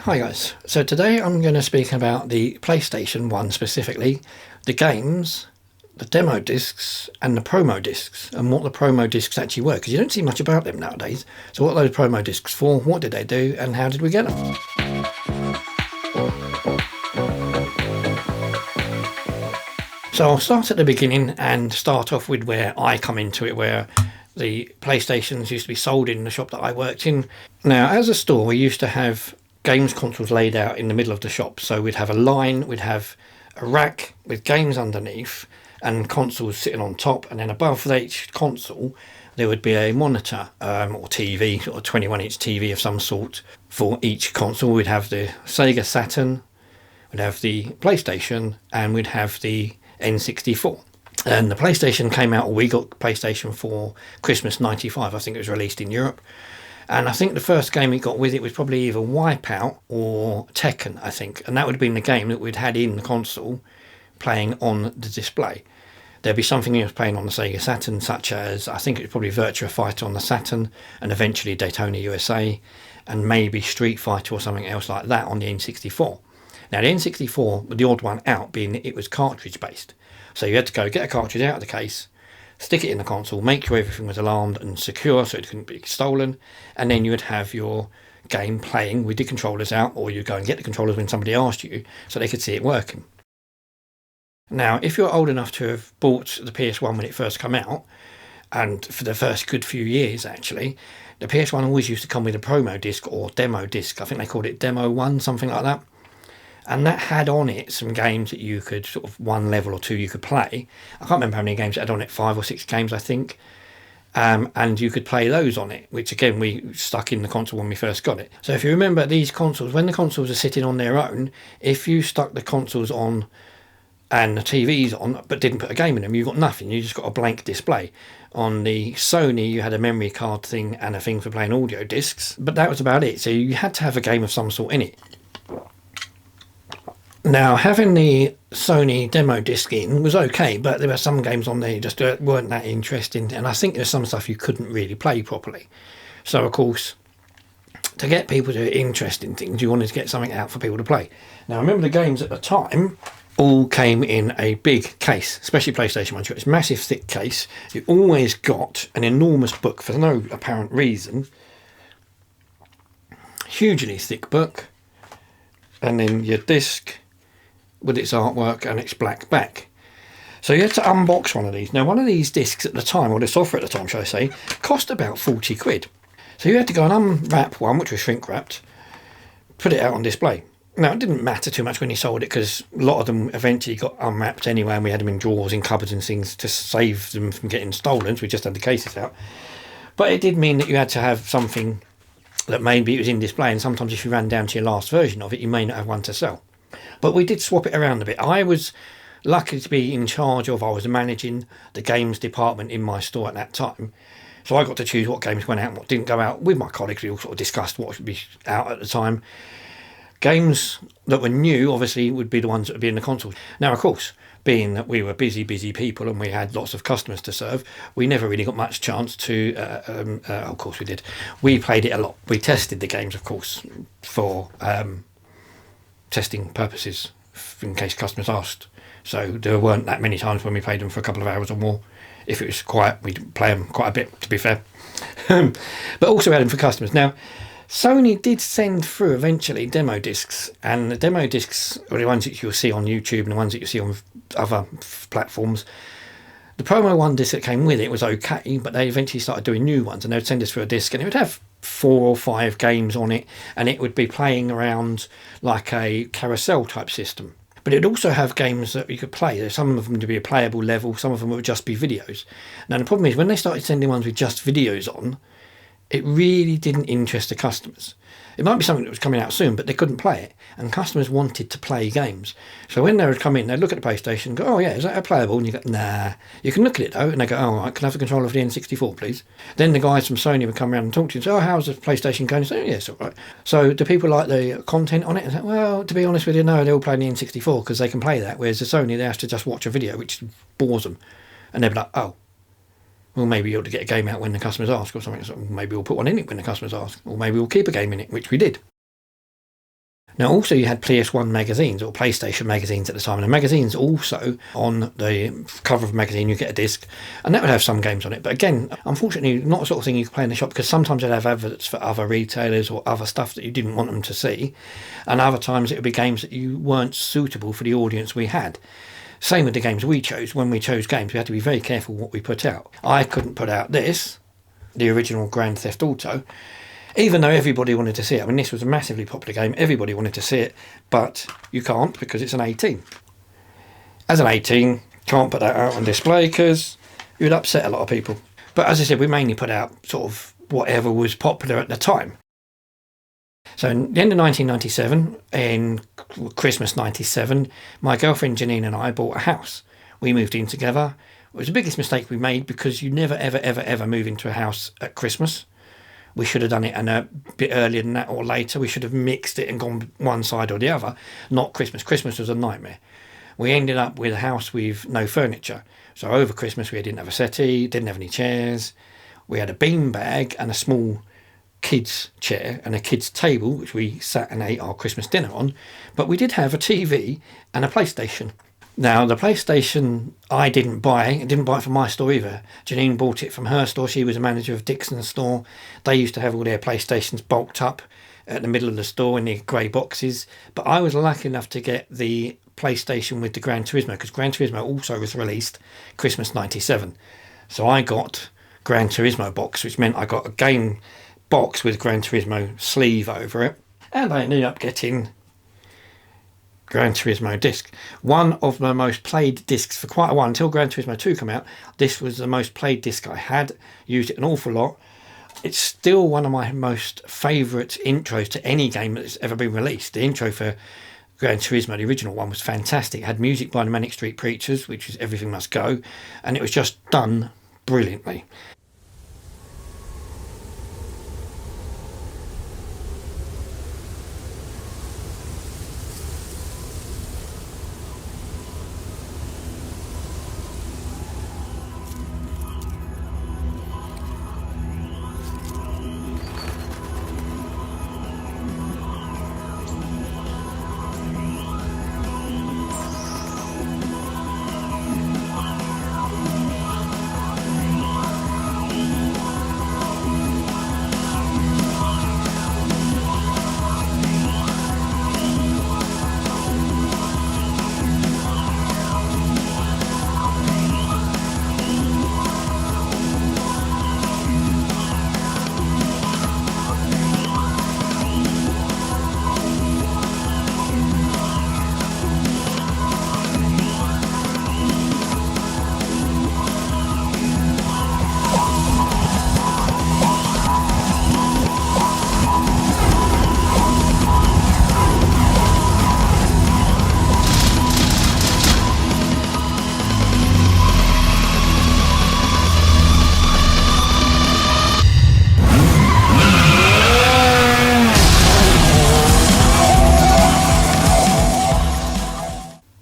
Hi guys, so today I'm going to speak about the PlayStation 1 specifically, the games, the demo discs and the promo discs, and what the promo discs actually were, because you don't see much about them nowadays. So what are those promo discs for, what did they do, and how did we get them? So I'll start at the beginning and start off with where I come into it, where the PlayStations used to be sold in the shop that I worked in. Now, as a store, we used to have games consoles laid out in the middle of the shop. So we'd have a line, we'd have a rack with games underneath and consoles sitting on top, and then above each console there would be a monitor or TV, or a 21-inch TV of some sort for each console. We'd have the Sega Saturn, we'd have the PlayStation, and we'd have the N64. And the PlayStation came out, or we got PlayStation for Christmas '95, I think it was released in Europe. And I think the first game we got with it was probably either Wipeout or Tekken, I think. And that would have been the game that we'd had in the console playing on the display. There'd be something else playing on the Sega Saturn, such as, I think it was probably Virtua Fighter on the Saturn, and eventually Daytona USA, and maybe Street Fighter or something else like that on the N64. Now the N64, the odd one out, being that it was cartridge based. So you had to go get a cartridge out of the case, stick it in the console, make sure everything was alarmed and secure so it couldn't be stolen, and then you would have your game playing with the controllers out, or you go and get the controllers when somebody asked you so they could see it working. Now, if you're old enough to have bought the PS1 when it first came out, and for the first good few years actually, the PS1 always used to come with a promo disc or demo disc. I think they called it Demo 1, something like that. And that had on it some games that you could, sort of one level or two you could play. I can't remember how many games it had on it, 5 or 6 games I think. And you could play those on it, which again we stuck in the console when we first got it. So if you remember these consoles, when the consoles are sitting on their own, if you stuck the consoles on and the TVs on but didn't put a game in them, you got nothing, you just got a blank display. On the Sony you had a memory card thing and a thing for playing audio discs, but that was about it. So you had to have a game of some sort in it. Now, having the Sony demo disc in was okay, but there were some games on there that just weren't that interesting, and I think there's some stuff you couldn't really play properly. So, of course, to get people to interest in things, you wanted to get something out for people to play. Now, I remember the games at the time all came in a big case, especially PlayStation 1. You got this massive thick case. You always got an enormous book for no apparent reason. Hugely thick book. And then your disc with its artwork and its black back. So you had to unbox one of these. Now, one of these discs at the time, or the software at the time, shall I say, cost about 40 quid. So you had to go and unwrap one, which was shrink wrapped, put it out on display. Now, it didn't matter too much when you sold it, because a lot of them eventually got unwrapped anyway, and we had them in drawers, in cupboards and things to save them from getting stolen, so we just had the cases out. But it did mean that you had to have something that maybe it was in display, and sometimes if you ran down to your last version of it, you may not have one to sell. But we did swap it around a bit. I was lucky to be in charge of, I was managing the games department in my store at that time. So I got to choose what games went out and what didn't go out with my colleagues. We all sort of discussed what should be out at the time. Games that were new, obviously, would be the ones that would be in the consoles. Now, of course, being that we were busy people and we had lots of customers to serve, we never really got much chance to, of course we did. We played it a lot. We tested the games, of course, for testing purposes in case customers asked. So there weren't that many times when we played them for a couple of hours or more. If it was quiet, we'd play them quite a bit, to be fair. But also had them for customers. Now, Sony did send through eventually demo discs, and the demo discs are the ones that you'll see on YouTube and the ones that you see on other platforms. The promo one disc that came with it was okay, but they eventually started doing new ones, and they would send us through a disc, and it would have 4 or 5 games on it, and it would be playing around like a carousel type system. But it would also have games that you could play. Some of them would be a playable level, some of them would just be videos. Now the problem is, when they started sending ones with just videos on, it really didn't interest the customers. It might be something that was coming out soon, but they couldn't play it, and customers wanted to play games. So when they would come in, they'd look at the PlayStation and go, oh yeah, is that a playable? And you go, nah. You can look at it though, and they go, oh, right, can I have the controller for the N64 please? Then the guys from Sony would come around and talk to you and say, oh, how's the PlayStation going? And say, oh, yeah, it's all right. So do people like the content on it? And say, well, to be honest with you, no, they're all playing the N64 because they can play that, whereas the Sony, they have to just watch a video, which bores them. And they'd be like, oh, well, maybe you ought to get a game out when the customers ask or something. So maybe we'll put one in it when the customers ask. Or maybe we'll keep a game in it, which we did. Now also you had PS1 magazines or PlayStation magazines at the time, and the magazines also, on the cover of a magazine you get a disc, and that would have some games on it. But again, unfortunately not the sort of thing you could play in the shop, because sometimes they'd have adverts for other retailers or other stuff that you didn't want them to see, and other times it would be games that you weren't suitable for the audience we had. Same with the games we chose. When we chose games, we had to be very careful what we put out. I couldn't put out this, the original Grand Theft Auto, even though everybody wanted to see it. I mean, this was a massively popular game, everybody wanted to see it, but you can't because it's an 18. As an 18, can't put that out on display because it would upset a lot of people. But as I said, we mainly put out sort of whatever was popular at the time. So in the end of 1997, in Christmas 97, my girlfriend Janine and I bought a house. We moved in together. It was the biggest mistake we made, because you never, ever, ever, ever move into a house at Christmas. We should have done it a bit earlier than that or later. We should have mixed it and gone one side or the other, not Christmas. Christmas was a nightmare. We ended up with a house with no furniture. So over Christmas we didn't have a settee, didn't have any chairs. We had a beanbag and a small kids chair and a kids table, which we sat and ate our Christmas dinner on. But we did have a TV and a PlayStation. Now, the PlayStation I didn't buy. I didn't buy it from my store either. Janine bought it from her store. She was a manager of Dixon's store. They used to have all their PlayStations bulked up at the middle of the store in the grey boxes. But I was lucky enough to get the PlayStation with the Gran Turismo, because Gran Turismo also was released Christmas 97. So I got Gran Turismo box, which meant I got a game box with Gran Turismo sleeve over it. And I ended up getting Gran Turismo disc. One of the most played discs for quite a while, until Gran Turismo 2 came out. This was the most played disc I had. Used it an awful lot. It's still one of my most favourite intros to any game that's ever been released. The intro for Gran Turismo, the original one, was fantastic. It had music by the Manic Street Preachers, which was Everything Must Go, and it was just done brilliantly.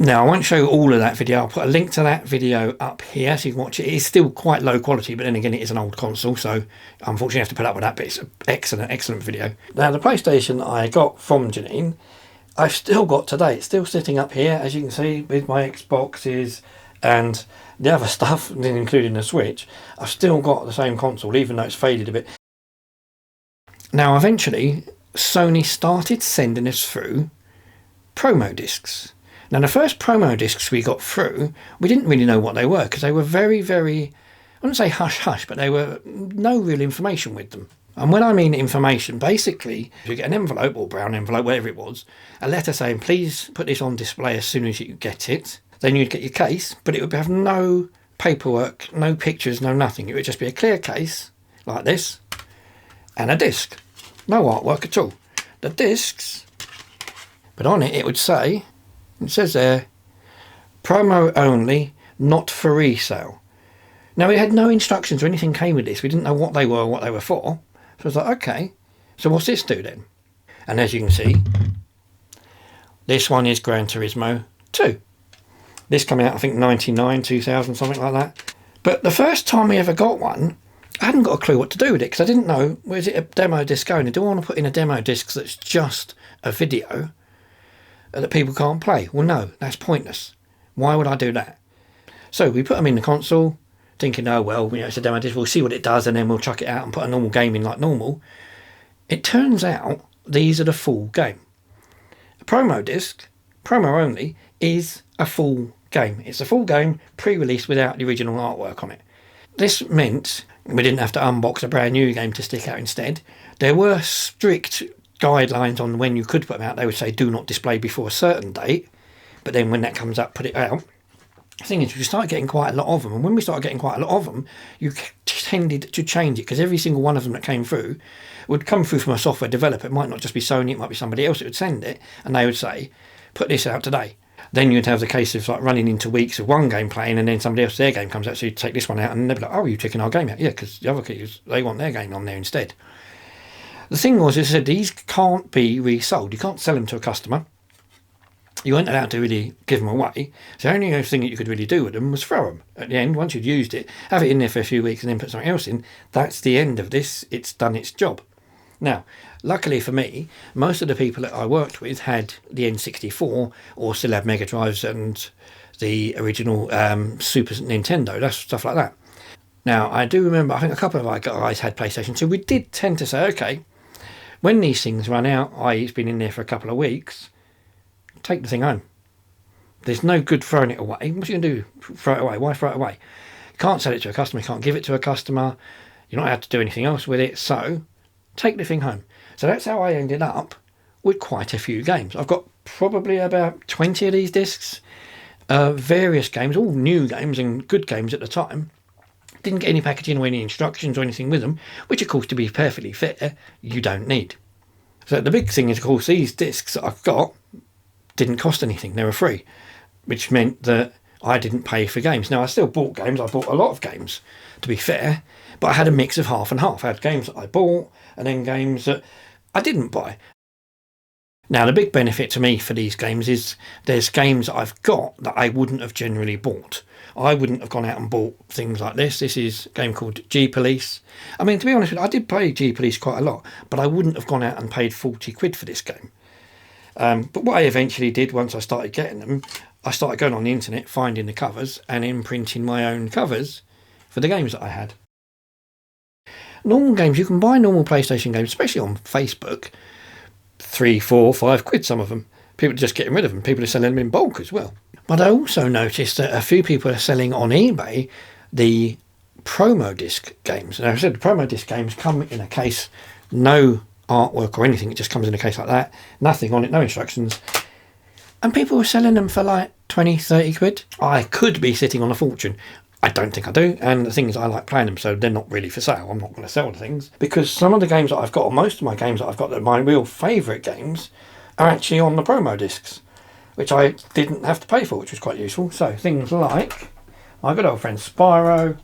Now, I won't show all of that video. I'll put a link to that video up here so you can watch it. It is still quite low quality, but then again, it is an old console, so unfortunately I have to put up with that, but it's an excellent, excellent video. Now, the PlayStation I got from Janine, I've still got today. It's still sitting up here, as you can see, with my Xboxes and the other stuff, including the Switch. I've still got the same console, even though it's faded a bit. Now, eventually, Sony started sending us through promo discs. Now, the first promo discs we got through, we didn't really know what they were, because they were very, very, I wouldn't say hush-hush, but they were no real information with them. And when I mean information, basically, you get an envelope, or brown envelope, whatever it was, a letter saying, please put this on display as soon as you get it. Then you'd get your case, but it would have no paperwork, no pictures, no nothing. It would just be a clear case, like this, and a disc. No artwork at all. The discs, but on it, it would say, it says there, promo only, not for resale. Now, we had no instructions or anything came with this. We didn't know what they were or what they were for. So I was like, okay, so what's this do then? And as you can see, this one is Gran Turismo 2. This came out, I think, 99, 2000, something like that. But the first time we ever got one, I hadn't got a clue what to do with it, because I didn't know, where's it a demo disc going? Do I want to put in a demo disc that's just a video? that people can't play. Well, no, that's pointless. Why would I do that? So we put them in the console, thinking, oh, well, you know, it's a demo disc, we'll see what it does, and then we'll chuck it out and put a normal game in like normal. It turns out these are the full game. A promo disc, promo only, is a full game. It's a full game pre-released without the original artwork on it. This meant we didn't have to unbox a brand new game to stick out instead. There were strict guidelines on when you could put them out. They would say do not display before a certain date, but then when that comes up, put it out. The thing is, we started getting quite a lot of them, and when we started getting quite a lot of them, you tended to change it, because every single one of them that came through would come through from a software developer. It might not just be Sony, it might be somebody else that would send it, and they would say, put this out today. Then you'd have the case of like running into weeks of one game playing, and then somebody else, their game comes out, so you take this one out, and they'd be like, oh, you're taking our game out. Yeah, because the other kids, they want their game on there instead. The thing was, as I said, these can't be resold. You can't sell them to a customer. You weren't allowed to really give them away. So the only thing that you could really do with them was throw them. At the end, once you'd used it, have it in there for a few weeks and then put something else in. That's the end of this. It's done its job. Now, luckily for me, most of the people that I worked with had the N64 or still had Mega Drives and the original Super Nintendo, that's stuff like that. Now, I do remember, I think a couple of our guys had PlayStation 2. We did tend to say, okay, when these things run out, i.e. it's been in there for a couple of weeks, take the thing home. There's no good throwing it away. What are you going to do? Throw it away? Why throw it away? You can't sell it to a customer. You can't give it to a customer. You're not allowed to do anything else with it. So take the thing home. So that's how I ended up with quite a few games. I've got probably about 20 of these discs. Various games, all new games and good games at the time. Didn't get any packaging or any instructions or anything with them, which of course, to be perfectly fair, you don't need. So the big thing is, of course, these discs that I've got didn't cost anything. They were free, which meant that I didn't pay for games. Now, I still bought games. I bought a lot of games, to be fair, but I had a mix of half and half. I had games that I bought and then games that I didn't buy. Now, the big benefit to me for these games is there's games that I've got that I wouldn't have generally bought. I wouldn't have gone out and bought things like this. This is a game called G-Police. I mean, to be honest with you, I did play G-Police quite a lot, but I wouldn't have gone out and paid 40 quid for this game. But what I eventually did once I started getting them, I started going on the internet, finding the covers and imprinting my own covers for the games that I had. Normal games, you can buy normal PlayStation games, especially on Facebook, 3, 4, 5 quid, some of them. People are just getting rid of them. People are selling them in bulk as well. But I also noticed that a few people are selling on eBay the promo disc games. Now, I said the promo disc games come in a case, no artwork or anything. It just comes in a case like that. Nothing on it, no instructions. And people were selling them for like 20, 30 quid. I could be sitting on a fortune. I don't think I do. And the thing is, I like playing them, so they're not really for sale. I'm not going to sell the things. Because some of the games that I've got, or most of my games that I've got that are my real favourite games, are actually on the promo discs, which I didn't have to pay for, which was quite useful. So things like my good old friend Spyro.